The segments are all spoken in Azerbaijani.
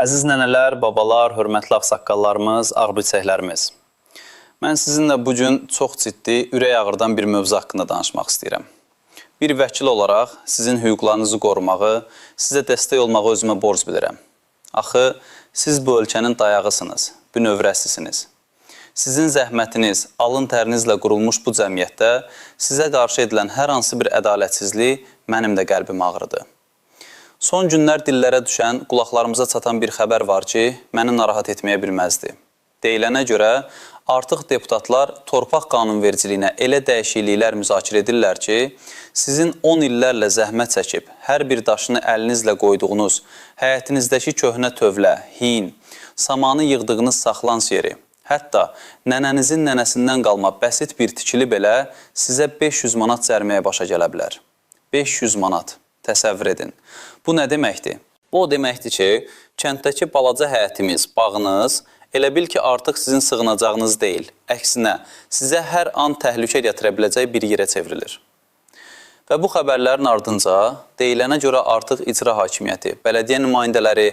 Əziz nənələr, babalar, hörmətli ağsaqqallarımız, ağbirçəklərimiz. Mən sizinlə bugün çox ciddi, ürək ağrıdan bir mövzu haqqında danışmaq istəyirəm. Bir vəkil olaraq sizin hüquqlarınızı qorumağı, sizə dəstək olmağı özümə borc bilirəm. Axı, siz bu ölkənin dayağısınız, bünövrəsisiniz. Sizin zəhmətiniz, alın tərinizlə qurulmuş bu cəmiyyətdə sizə qarşı edilən hər hansı bir ədalətsizlik mənim də qəlbim ağrıdır. Son günlər dillərə düşən, qulaqlarımıza çatan bir xəbər var ki, məni narahat etməyə bilməzdi. Deyilənə görə, artıq deputatlar torpaq qanunvericiliyinə elə dəyişikliklər müzakirə edirlər ki, sizin 10 illərlə zəhmət çəkib, hər bir daşını əlinizlə qoyduğunuz, həyətinizdəki köhnə tövlə, hin, samanı yığdığınız saxlanc yeri, hətta nənənizin nənəsindən qalma bəsit bir tikili belə sizə 500 manat cəriməyə başa gələ bilər. 500 manat. Təsəvvür edin. Bu nə deməkdir? Bu o deməkdir ki, kənddəki balaca həyətimiz, bağınız, elə bil ki, artıq sizin sığınacağınız deyil. Əksinə, sizə hər an təhlükə gətirə biləcək bir yerə çevrilir. Və bu xəbərlərin ardınca deyilənə görə artıq icra hakimiyyəti, bələdiyyə nümayəndələri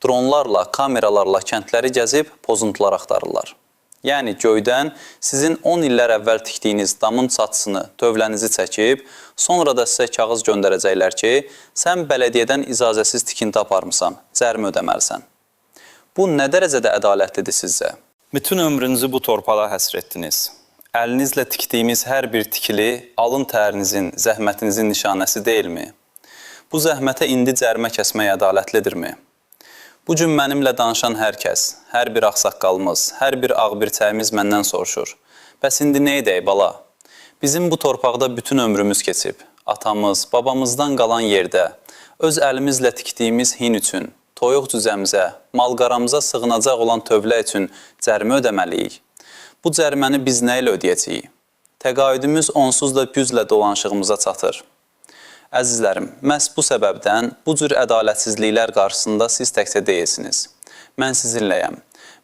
dronlarla, kameralarla kəndləri gəzib pozuntular axtarırlar. Yəni, göydən sizin 10 illər əvvəl tikdiyiniz damın çatısını, tövlənizi çəkib, sonra da sizə kağız göndərəcəklər ki, sən bələdiyyədən icazəsiz tikinti aparmısan, cərimə ödəməlisən. Bu nə dərəcədə ədalətlidir sizcə? Bütün ömrünüzü bu torpağa həsr etdiniz. Əlinizlə tikdiyimiz hər bir tikili alın tərinizin, zəhmətinizin nişanəsi deyilmi? Bu zəhmətə indi cərimə kəsmək ədalətlidirmi? Bu gün mənimlə danışan hər kəs, hər bir ağsaqqalımız, hər bir ağbirçəyimiz məndən soruşur. Bəs indi nə edək, bala? Bizim bu torpaqda bütün ömrümüz keçib. Atamız, babamızdan qalan yerdə, öz əlimizlə tikdiyimiz hin üçün, toyuq cüzəmizə, malqaramıza sığınacaq olan tövlə üçün cərimə ödəməliyik. Bu cəriməni biz nə ilə ödəyəcəyik? Təqaüdümüz onsuz da güclə dolanışığımıza çatır. Əzizlərim, məhz bu səbəbdən bu cür ədalətsizliklər qarşısında siz təkcə deyilsiniz. Mən sizinləyəm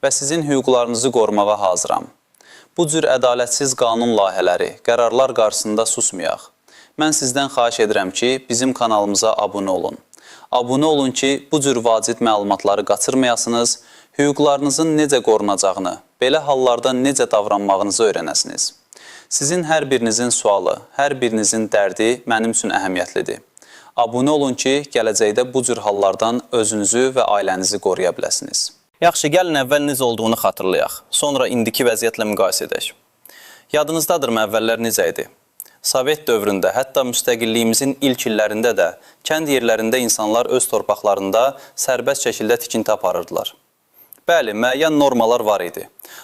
və sizin hüquqlarınızı qorumağa hazıram. Bu cür ədalətsiz qanun layihələri, qərarlar qarşısında susmayaq. Mən sizdən xahiş edirəm ki, bizim kanalımıza abunə olun. Abunə olun ki, bu cür vacib məlumatları qaçırmayasınız, hüquqlarınızın necə qorunacağını, belə hallarda necə davranmağınızı öyrənəsiniz. Sizin hər birinizin sualı, hər birinizin dərdi mənim üçün əhəmiyyətlidir. Abunə olun ki, gələcəkdə bu cür hallardan özünüzü və ailənizi qoruya biləsiniz. Yaxşı, gəlin əvvəl necə olduğunu xatırlayaq, sonra indiki vəziyyətlə müqayisə edək. Yadınızdadırmı əvvəllər necə idi? Sovet dövründə, hətta müstəqilliyimizin ilk illərində də kənd yerlərində insanlar öz torpaqlarında sərbəst şəkildə tikinti aparırdılar. Bəli, müəyyən normalar var idi.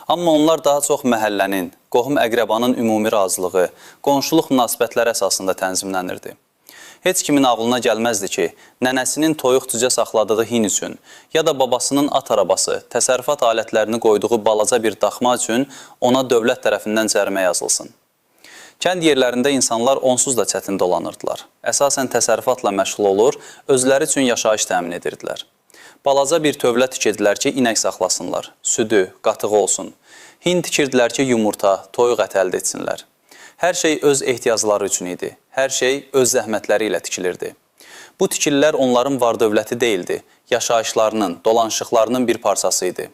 Amma onlar daha çox məhəllənin, qohum-əqrəbanın ümumi razılığı, qonşuluq münasibətləri əsasında tənzimlənirdi. Heç kimin ağlına gəlməzdi ki, nənəsinin toyuq cücə saxladığı hin üçün, ya da babasının at arabası, təsərrüfat alətlərini qoyduğu balaca bir daxma üçün ona dövlət tərəfindən cərimə yazılsın. Kənd yerlərində insanlar onsuz da çətin dolanırdılar. Əsasən təsərrüfatla məşğul olur, özləri üçün yaşayış təmin edirdilər. Balaca bir tövlə tikirdilər ki, inək saxlasınlar, südü, qatığı olsun. Hin tikirdilər ki, yumurta, toyuq ət əldə etsinlər. Hər şey öz ehtiyacları üçün idi, hər şey öz zəhmətləri ilə tikilirdi. Bu tikililər onların var-dövləti deyildi, yaşayışlarının, dolanışıqlarının bir parçası idi.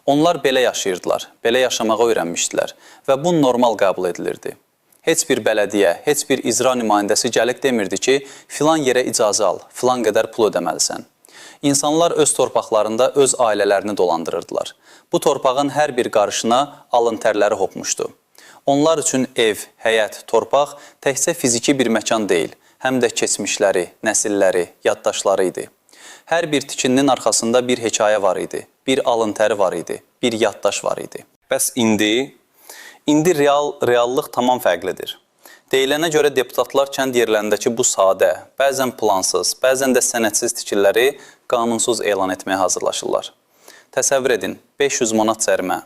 Onlar belə yaşayırdılar, belə yaşamağa öyrənmişdilər və bu normal qəbul edilirdi. Heç bir bələdiyyə, heç bir icra nümayəndəsi gəlib demirdi ki, filan yerə icazə al, filan qədər pul ödəməlisən. İnsanlar öz torpaqlarında öz ailələrini dolandırırdılar. Bu torpağın hər bir qarışına alın tərləri hopmuşdu. Onlar üçün ev, həyət, torpaq təkcə fiziki bir məkan deyil, həm də keçmişləri, nəsilləri, yaddaşları idi. Hər bir tikinin arxasında bir hekayə var idi, bir alın təri var idi, bir yaddaş var idi. Bəs indi reallıq tamam fərqlidir. Deyilənə görə deputatlar kənd yerlərindəki bu sadə, bəzən plansız, bəzən də sənədsiz tikilləri qanunsuz elan etməyə hazırlaşırlar. Təsəvvür edin, 500 manat cərimə.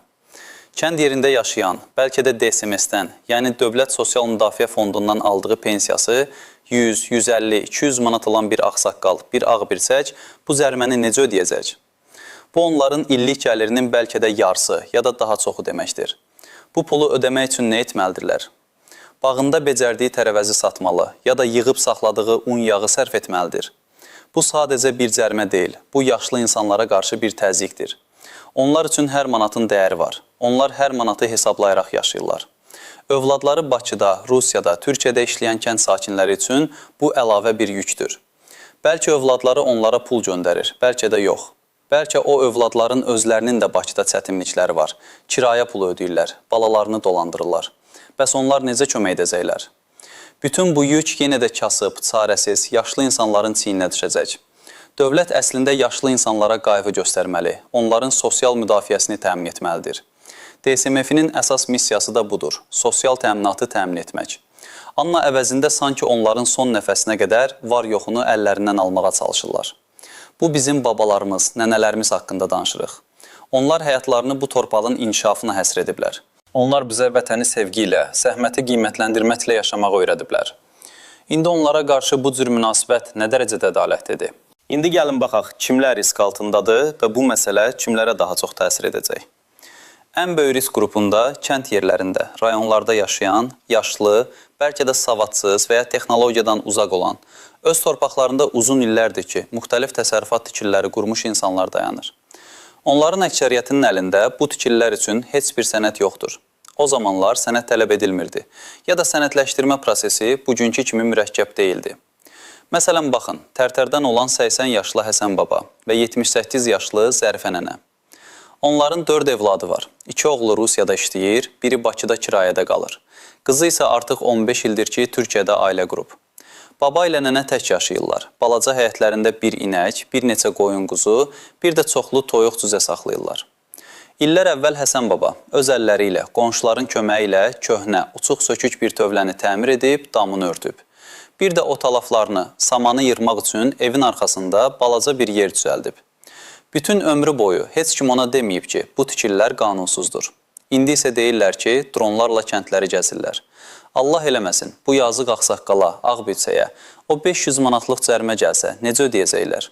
Kənd yerində yaşayan, bəlkə də DSMS-dən, yəni Dövlət Sosial Müdafiə Fondundan aldığı pensiyası 100, 150, 200 manat olan bir ağsaqqal, bir ağbirçək bu cəriməni necə ödəyəcək? Bu onların illik gəlirinin bəlkə də yarısı ya da daha çoxu deməkdir. Bu pulu ödəmək üçün nə etməlidirlər? Bağında becərdiyi tərəvəzi satmalı ya da yığıb saxladığı un yağı sərf etməlidir. Bu sadəcə bir cərimə deyil, bu yaşlı insanlara qarşı bir təzyiqdir. Onlar üçün hər manatın dəyəri var. Onlar hər manatı hesablayaraq yaşayırlar. Övladları Bakıda, Rusiyada, Türkiyədə işləyən kənd sakinləri üçün bu əlavə bir yükdür. Bəlkə övladları onlara pul göndərir, bəlkə də yox. Bəlkə o övladların özlərinin də Bakıda çətinlikləri var. Kirayə pulu ödəyirlər, balalarını dolandırırlar. Bəs onlar necə kömək edəcəklər? Bütün bu yük yenə də kasıb, çarəsiz, yaşlı insanların çiyninə düşəcək. Dövlət əslində yaşlı insanlara qayğı göstərməli, onların sosial müdafiəsini təmin etməlidir. DSMF-nin əsas missiyası da budur, sosial təminatı təmin etmək. Amma əvəzində sanki onların son nəfəsinə qədər var-yoxunu əllərindən almağa çalışırlar. Bu bizim babalarımız, nənələrimiz haqqında danışırıq. Onlar həyatlarını bu torpağın inkişafına həsr ediblər. Onlar bizə vətəni sevgi ilə, zəhməti qiymətləndirməklə yaşamağı öyrədiblər. İndi onlara qarşı bu cür münasibət nə dərəcədə ədalətlidir? İndi gəlin baxaq, kimlər risk altındadır və bu məsələ kimlərə daha çox təsir edəcək? Ən böyük risk qrupunda kənd yerlərində, rayonlarda yaşayan, yaşlı, bəlkə də savadsız və ya texnologiyadan uzaq olan, öz torpaqlarında uzun illərdir ki, müxtəlif təsərrüfat tikililəri qurmuş insanlar dayanır. Onların əksəriyyətinin əlində bu tikililər üçün heç bir sənəd yoxdur. O zamanlar sənəd tələb edilmirdi, ya da sənədləşdirmə prosesi bugünkü kimi mürəkkəb deyildi. Məsələn, baxın, Tərtərdən olan 80 yaşlı Həsən baba və 78 yaşlı Zərifə nənə. Onların 4 evladı var. 2 oğlu Rusiyada işləyir, biri Bakıda kirayədə qalır. Qızı isə artıq 15 ildir ki, Türkiyədə ailə qurub. Baba ilə nənə tək yaşayırlar. Balaca həyətlərində bir inək, bir neçə qoyun quzu, bir də çoxlu toyuq cüzə saxlayırlar. İllər əvvəl Həsən baba öz əlləri ilə, qonşuların köməyi ilə köhnə, uçuq-sökük bir tövləni təmir edib, damını örtüb. Bir də o talaflarını, samanı yırmaq üçün evin arxasında balaca bir yer düzəldib. Bütün ömrü boyu heç kim ona deməyib ki, bu tikililər qanunsuzdur. İndi isə deyirlər ki, dronlarla kəndləri gəzirlər. Allah eləməsin, bu yazıq ağsaqqala, ağbüdsəyə, o 500 manatlıq cərimə gəlsə, necə ödəyəcəklər?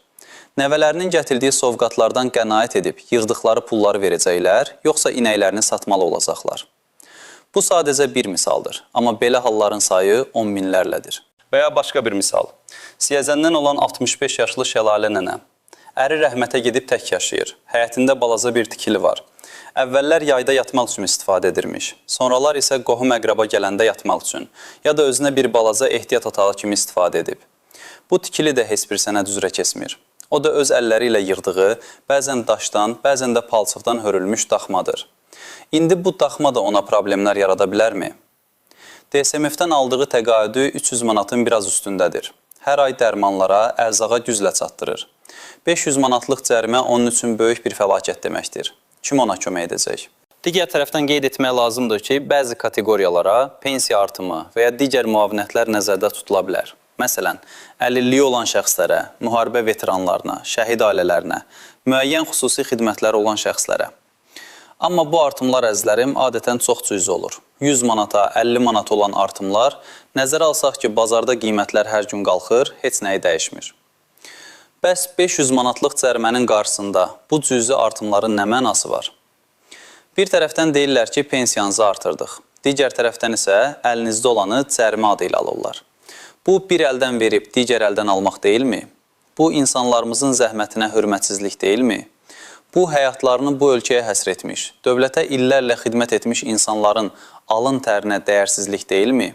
Nəvələrinin gətirdiyi sovqatlardan qənaət edib, yığdıqları pulları verəcəklər, yoxsa inəklərini satmalı olacaqlar. Bu sadəcə bir misaldır, amma belə halların sayı 10 minlərlədir. Və ya başqa bir misal. Siyəzəndən olan 65 yaşlı Şəlalə nənə. Əri rəhmətə gedib tək yaşayır. Həyətində balaca bir tikili var. Əvvəllər yayda yatmaq üçün istifadə edirmiş. Sonralar isə qohum-əqraba gələndə yatmaq üçün, ya da özünə bir balaca ehtiyat otağı kimi istifadə edib. Bu tikili də heç bir sənəd üzrə keçmir. O da öz əlləri ilə yığdığı, bəzən daşdan, bəzən də palçıqdan hörülmüş daxmadır. İndi bu daxma da ona problemlər yarada bilərmi? DSMF-dən aldığı təqaüdü 300 manatın biraz üstündədir. Hər ay dərmanlara, ərzağa güclə çatdırır. 500 manatlıq cərimə onun üçün böyük bir fəlakət deməkdir. Kim ona kömək edəcək? Digər tərəfdən qeyd etmək lazımdır ki, bəzi kateqoriyalara pensiya artımı və ya digər müavinətlər nəzərdə tutula bilər. Məsələn, əlilliyi olan şəxslərə, müharibə veteranlarına, şəhid ailələrinə, müəyyən xüsusi xidmətləri olan şəxslərə. Amma bu artımlar əzizlərim adətən çox cüzi olur. 100 manata, 50 manata olan artımlar, nəzərə alsaq ki, bazarda qiymətlər hər gün qalxır, heç nəyi dəyişmir. Bəs 500 manatlıq cərimənin qarşısında bu cüzi artımların nə mənası var? Bir tərəfdən deyirlər ki, pensiyanızı artırdıq. Digər tərəfdən isə əlinizdə olanı cərimə adı ilə alırlar. Bu, bir əldən verib digər əldən almaq deyilmi? Bu, insanlarımızın zəhmətinə hörmətsizlik deyilmi? Bu, həyatlarını bu ölkəyə həsr etmiş, dövlətə illərlə xidmət etmiş insanların alın tərinə dəyərsizlik deyilmi?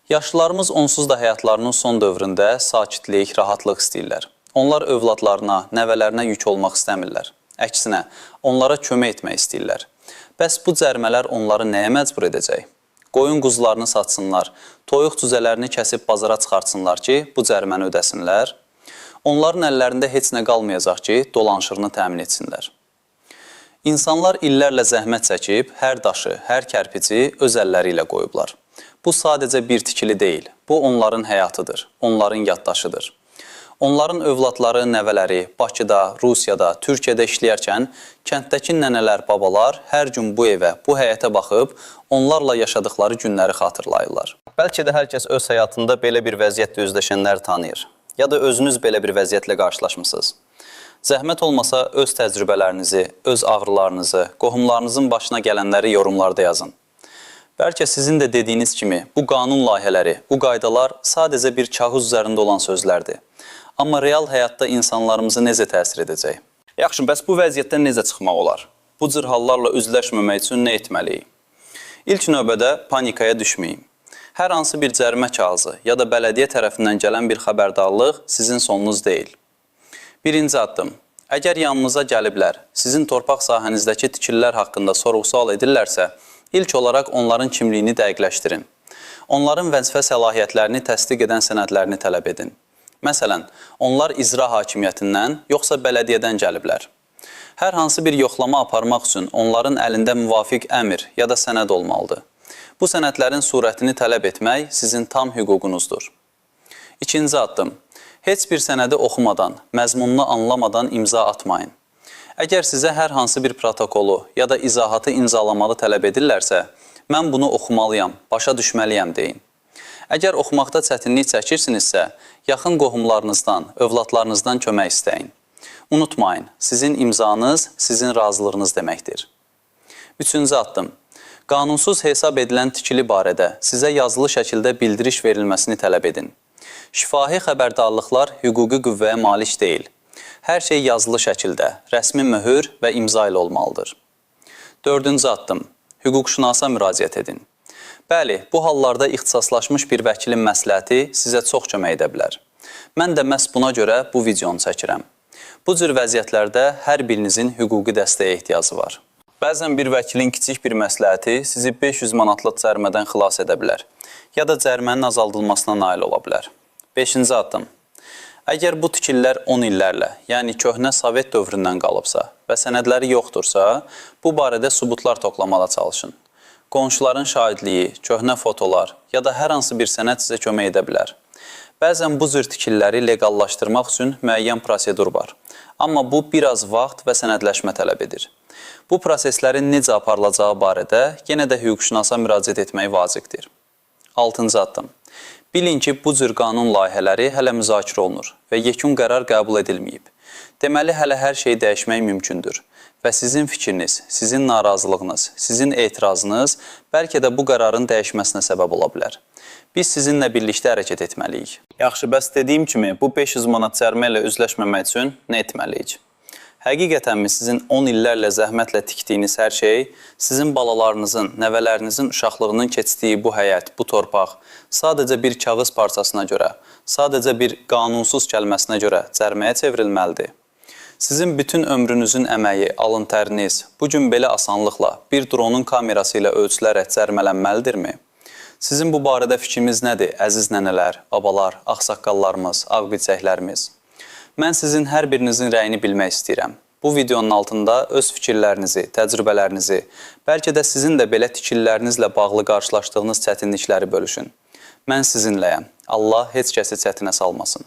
Yaşlılarımız onsuz da həyatlarının son dövründə sakitlik, rahatlıq istəyirlər. Onlar övladlarına, nəvələrinə yük olmaq istəmirlər. Əksinə, onlara kömək etmək istəyirlər. Bəs bu cərimələr onları nəyə məcbur edəcək? Qoyun quzularını satsınlar, toyuq cüzələrini kəsib bazara çıxartsınlar ki, bu cəriməni ödəsinlər. Onların əllərində heç nə qalmayacaq ki, dolanışırını təmin etsinlər. İnsanlar illərlə zəhmət çəkib, hər daşı, hər kərpici öz əlləri ilə qoyublar. Bu sadəcə bir tikili deyil, bu onların həyatıdır, onların yaddaşıdır. Onların övladları, nəvələri Bakıda, Rusiyada, Türkiyədə işləyərkən kənddəki nənələr, babalar hər gün bu evə, bu həyətə baxıb onlarla yaşadıkları günləri xatırlayırlar. Bəlkə də hər kəs öz həyatında belə bir vəziyyətlə üzləşənləri tanıyır. Ya da özünüz belə bir vəziyyətlə qarşılaşmısınız. Zəhmət olmasa öz təcrübələrinizi, öz ağrılarınızı, qohumlarınızın başına gələnləri yorumlarda yazın. Bəlkə sizin də dediyiniz kimi bu qanun layihələri, bu qaydalar sadəcə bir kağız üzərində olan sözlərdir. Amma real həyatda insanlarımızı necə təsir edəcək? Yaxşı, bəs bu vəziyyətdən necə çıxmaq olar? Bu cür hallarla üzləşməmək üçün nə etməliyik? İlk növbədə panikaya düşməyin. Hər hansı bir cərimə kağızı ya da bələdiyyə tərəfindən gələn bir xəbərdarlıq sizin sonunuz deyil. Birinci addım. Əgər yanınıza gəliblər, sizin torpaq sahənizdəki tikililər haqqında sorğu-sual edirlərsə, ilk olaraq onların kimliyini dəqiqləşdirin. Onların vəzifə səlahiyyətlərini təsdiq edən sənədlərini tələb edin. Məsələn, onlar icra hakimiyyətindən yoxsa bələdiyyədən gəliblər. Hər hansı bir yoxlama aparmaq üçün onların əlində müvafiq əmr ya da sənəd olmalıdır. Bu sənədlərin surətini tələb etmək sizin tam hüququnuzdur. İkinci addım. Heç bir sənədi oxumadan, məzmununu anlamadan imza atmayın. Əgər sizə hər hansı bir protokolu ya da izahatı imzalamalı tələb edirlərsə, mən bunu oxumalıyam, başa düşməliyəm deyin. Əgər oxumaqda çətinlik çəkirsinizsə, yaxın qohumlarınızdan, övladlarınızdan kömək istəyin. Unutmayın, sizin imzanız sizin razılığınız deməkdir. Üçüncü addım. Qanunsuz hesab edilən tikili barədə sizə yazılı şəkildə bildiriş verilməsini tələb edin. Şifahi xəbərdarlıqlar hüquqi qüvvəyə malik deyil. Hər şey yazılı şəkildə, rəsmi möhür və imza ilə olmalıdır. Dördüncü addım. Hüquqşünasa müraciət edin. Bəli, bu hallarda ixtisaslaşmış bir vəkilin məsləhəti sizə çox kömək edə bilər. Mən də məhz buna görə bu videonu çəkirəm. Bu cür vəziyyətlərdə hər birinizin hüquqi dəstəyə ehtiyacı var. Bəzən bir vəkilin kiçik bir məsləhəti sizi 500 manatlıq cərimədən xilas edə bilər ya da cərimənin azaldılmasına nail ola bilər. 5-ci addım. Əgər bu tikililər 10 illərlə, yəni köhnə Sovet dövründən qalıbsa və sənədləri yoxdursa, bu barədə sübutlar toplamada çalışın. Qonşuların şahidliyi, köhnə fotolar ya da hər hansı bir sənəd sizə kömək edə bilər. Bəzən bu cür tikililəri leqallaşdırmaq üçün müəyyən prosedur var. Amma bu biraz vaxt və sənədləşmə tələb edir. Bu proseslərin necə aparılacağı barədə yenə də hüquqşünasa müraciət etmək vacibdir. 6-cı addım. Bilin ki, bu cür qanun layihələri hələ müzakirə olunur və yekun qərar qəbul edilməyib. Deməli, hələ hər şey dəyişmək mümkündür və sizin fikriniz, sizin narazılığınız, sizin etirazınız bəlkə də bu qərarın dəyişməsinə səbəb ola bilər. Biz sizinlə birlikdə hərəkət etməliyik. Yaxşı, bəs dediyim kimi, bu 500 manat cərimə ilə üzləşməmək üçün nə etməliyik? Həqiqətənmi sizin 10 illərlə zəhmətlə tikdiyiniz hər şey, sizin balalarınızın, nəvələrinizin uşaqlığının keçdiyi bu həyət, bu torpaq, sadəcə bir kağız parçasına görə, sadəcə bir qanunsuz kəlməsinə görə cəriməyə çevrilməlidir? Sizin bütün ömrünüzün əməyi, alın təriniz bu gün belə asanlıqla bir dronun kamerası ilə ölçülərək cərimələnməlidirmi? Sizin bu barədə fikriniz nədir, əziz nənələr, babalar, ağsaqqallarımız, ağbircəklərimiz? Mən sizin hər birinizin rəyini bilmək istəyirəm. Bu videonun altında öz fikirlərinizi, təcrübələrinizi, bəlkə də sizin də belə tikililərinizlə bağlı qarşılaşdığınız çətinlikləri bölüşün. Mən sizinləyəm. Allah heç kəsi çətinə salmasın.